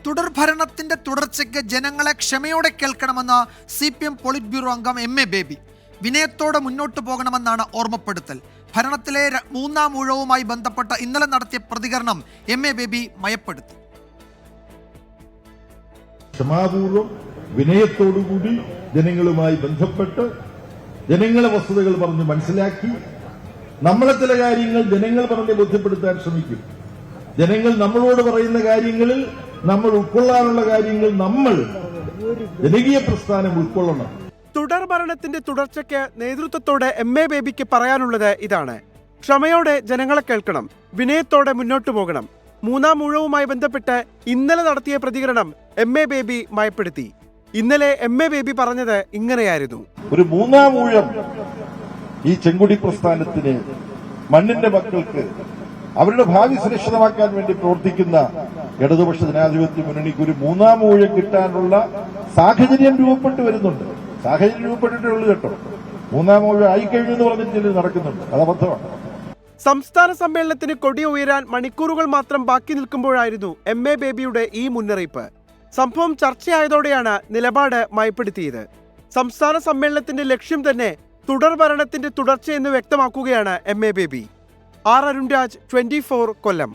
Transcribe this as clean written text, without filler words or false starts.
തുടർഭരണത്തിന്റെ തുടർച്ചയ്ക്ക് ജനങ്ങളെ ക്ഷമയോടെ കേൾക്കണമെന്ന് CPM polit bureau അംഗം MA ബേബി. വിനയത്തോടെ മുന്നോട്ട് പോകണമെന്നാണ് ഓർമ്മപ്പെടുത്തൽ. ഭരണത്തിലെ മൂന്നാം ഊഴവുമായി ബന്ധപ്പെട്ട് ഇന്നലെ നടത്തിയ പ്രതികരണം MA ബേബി മയപ്പെടുത്തി. ക്ഷമാപൂർവം വിനയത്തോടുകൂടി ജനങ്ങളുമായി ബന്ധപ്പെട്ട് ജനങ്ങളെ വസ്തുതകൾ പറഞ്ഞ് മനസ്സിലാക്കി നമ്മളെ ചില കാര്യങ്ങൾ ജനങ്ങൾ പറഞ്ഞ് ബോധ്യപ്പെടുത്താൻ ശ്രമിക്കും. ജനങ്ങൾ നമ്മളോട് പറയുന്ന കാര്യങ്ങളിൽ നമ്മൾ ഉൾക്കൊള്ളാനുള്ള കാര്യങ്ങൾ നമ്മൾ ജനകീയ പ്രസ്ഥാനം ഉൾക്കൊള്ളണം. തുടർ ഭരണത്തിന്റെ തുടർച്ചയ്ക്ക് നേതൃത്വത്തോടെ MA ബേബിക്ക് പറയാനുള്ളത് ഇതാണ്: ക്ഷമയോടെ ജനങ്ങളെ കേൾക്കണം, വിനയത്തോടെ മുന്നോട്ടു പോകണം. മൂന്നാം ഊഴവുമായി ബന്ധപ്പെട്ട് ഇന്നലെ നടത്തിയ പ്രതികരണം MA ബേബി മയപ്പെടുത്തി. ഇന്നലെ MA ബേബി പറഞ്ഞത് ഇങ്ങനെയായിരുന്നു: ഒരു മൂന്നാം ഊഴം ഈ ചെങ്കൊടി പ്രസ്ഥാനത്തിന്, മണ്ണിന്റെ മക്കൾക്ക് അവരുടെ ഭാവി സുരക്ഷിതമാക്കാൻ വേണ്ടി പ്രവർത്തിക്കുന്ന ഇടതുപക്ഷ ജനാധിപത്യ മുന്നണിക്ക് ഒരു മൂന്നാം ഊഴം കിട്ടാനുള്ള സാഹചര്യം രൂപപ്പെട്ടു വരുന്നുണ്ട്. സാഹചര്യം രൂപപ്പെട്ടിട്ടേ ഉള്ളൂ കേട്ടോ. മൂന്നാം ഊഴം ആയിക്കഴിഞ്ഞു എന്ന് പറഞ്ഞിട്ട് നടക്കുന്നുണ്ട്. അത് അബദ്ധമാണ്. സംസ്ഥാന സമ്മേളനത്തിന് കൊടി ഉയരാൻ മണിക്കൂറുകൾ മാത്രം ബാക്കി നിൽക്കുമ്പോഴായിരുന്നു MA ബേബിയുടെ ഈ മുന്നറിയിപ്പ്. സംഭവം ചർച്ചയായതോടെയാണ് നിലപാട് മയപ്പെടുത്തിയത്. സംസ്ഥാന സമ്മേളനത്തിന്റെ ലക്ഷ്യം തന്നെ തുടർ ഭരണത്തിന്റെ തുടർച്ചയെന്ന് വ്യക്തമാക്കുകയാണ് MA ബേബി. അരുൺരാജ്, 24 കൊല്ലം.